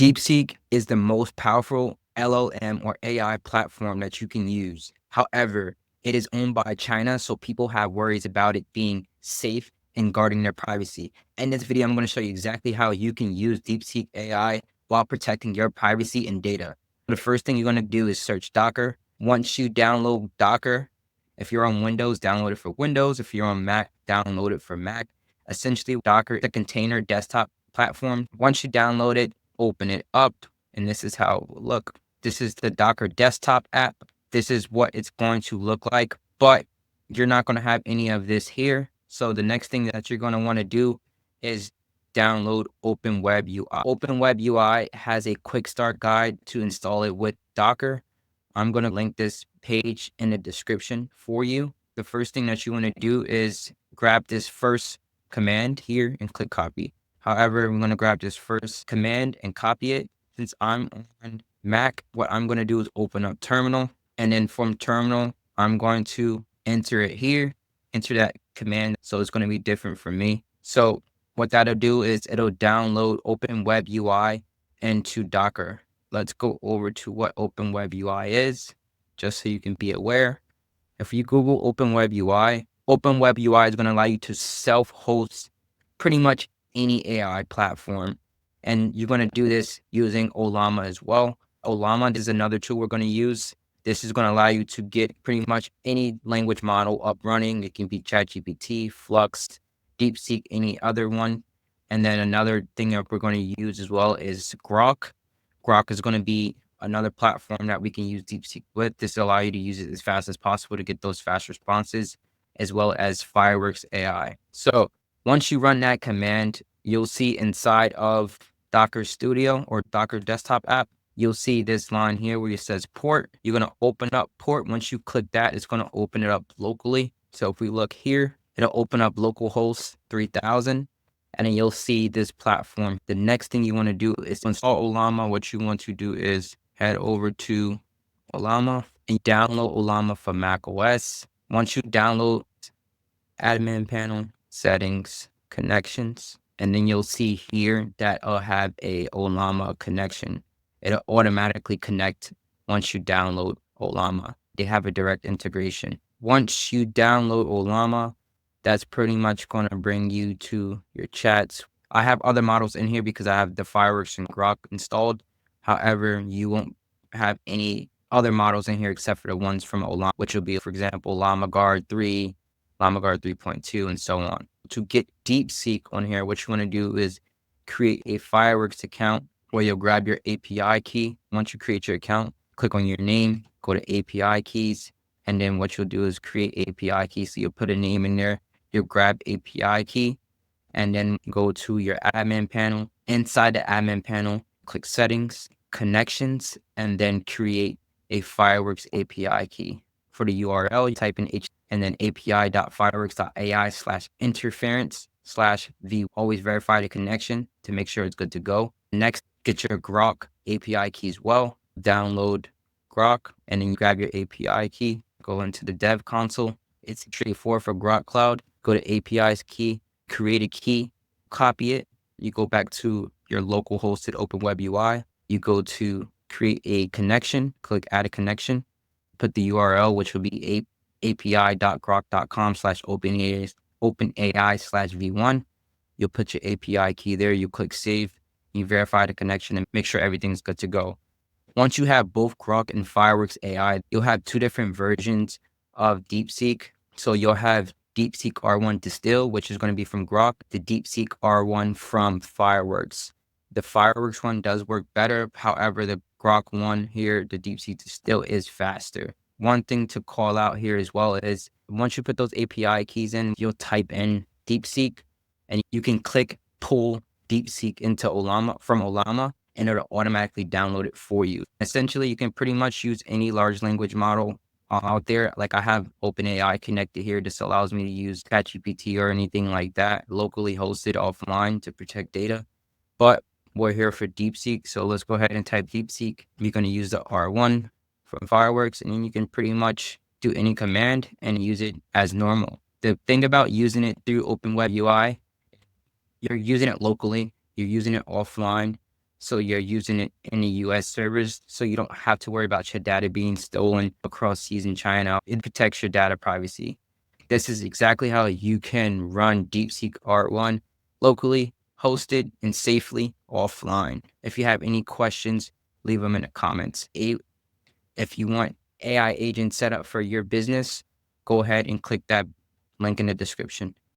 DeepSeek is the most powerful LLM or AI platform that you can use. However, it is owned by China, so people have worries about it being safe and guarding their privacy. In this video, I'm going to show you exactly how you can use DeepSeek AI while protecting your privacy and data. The first thing you're going to do is search Docker. Once you download Docker, if you're on Windows, download it for Windows. If you're on Mac, download it for Mac. Essentially, Docker is a container desktop platform. Once you download it, open it up, and this is how it will look. This is the Docker desktop app. This is what it's going to look like, but you're not going to have any of this here. So the next thing that you're going to want to do is download OpenWebUI. OpenWebUI has a quick start guide to install it with Docker. I'm going to link this page in the description for you. The first thing that you want to do is grab this first command here and click copy. However, I'm going to grab this first command and copy it. Since I'm on Mac, what I'm going to do is open up terminal. And then from terminal, I'm going to enter it here, enter that command. So it's going to be different for me. So what that'll do is it'll download OpenWebUI into Docker. Let's go over to what OpenWebUI is, just so you can be aware. If you Google OpenWebUI, OpenWebUI is going to allow you to self-host pretty much any AI platform. And you're going to do this using Olama as well. Olama is another tool we're going to use. This is going to allow you to get pretty much any language model up running. It can be ChatGPT, Flux, DeepSeek, any other one. And then another thing that we're going to use as well is Groq. Groq is going to be another platform that we can use DeepSeek with. This will allow you to use it as fast as possible to get those fast responses, as well as Fireworks AI. So once you run that command, you'll see inside of Docker Studio or Docker Desktop app, you'll see this line here where it says port. You're going to open up port. Once you click that, it's going to open it up locally. So if we look here, it'll open up localhost 3000. And then you'll see this platform. The next thing you want to do is install Olama. What you want to do is head over to Olama and download Olama for Mac OS. Once you download, admin panel, settings, connections, and then you'll see here that I'll have a Olama connection. It'll automatically connect once you download Olama. They have a direct integration. Once you download Olama, that's pretty much going to bring you to your chats. I have other models in here because I have the Fireworks and Groq installed. However, you won't have any other models in here except for the ones from Olama, which will be, for example, Llama Guard 3, Llama Guard 3.2, and so on. To get DeepSeek on here, what you want to do is create a Fireworks account where you'll grab your API key. Once you create your account, click on your name, go to API keys, and then what you'll do is create API key. So you'll put a name in there. You'll grab API key and then go to your admin panel. Inside the admin panel, click settings, connections, and then create a Fireworks API key. For the URL, you type in and then api.fireworks.ai/interference/v. Always verify the connection to make sure it's good to go. Next, get your Groq API key as well. Download Groq and then you grab your API key. Go into the dev console. It's straightforward for Groq Cloud. Go to APIs key, create a key, copy it. You go back to your local hosted OpenWebUI. You go to create a connection, click add a connection, put the URL, which will be api.groq.com/openai/v1. You'll put your API key there. You click save. You verify the connection and make sure everything's good to go. Once you have both Groq and Fireworks AI, you'll have two different versions of DeepSeek. So you'll have DeepSeek R1 Distill, which is going to be from Groq, the DeepSeek R1 from Fireworks. The Fireworks one does work better. However, the Groq one here, the DeepSeek Distill, is faster. One thing to call out here as well is once you put those API keys in, you'll type in DeepSeek and you can click pull DeepSeek into Olama from Olama and it'll automatically download it for you. Essentially, you can pretty much use any large language model out there. Like I have OpenAI connected here. This allows me to use ChatGPT or anything like that locally hosted offline to protect data. But we're here for DeepSeek. So let's go ahead and type DeepSeek. We're going to use the R1 from Fireworks, and then you can pretty much do any command and use it as normal. The thing about using it through OpenWebUI, you're using it locally, you're using it offline. So you're using it in the US servers, so you don't have to worry about your data being stolen across seas in China. It protects your data privacy. This is exactly how you can run DeepSeek R1 locally, hosted, and safely offline. If you have any questions, leave them in the comments. If you want AI agent set up for your business, go ahead and click that link in the description.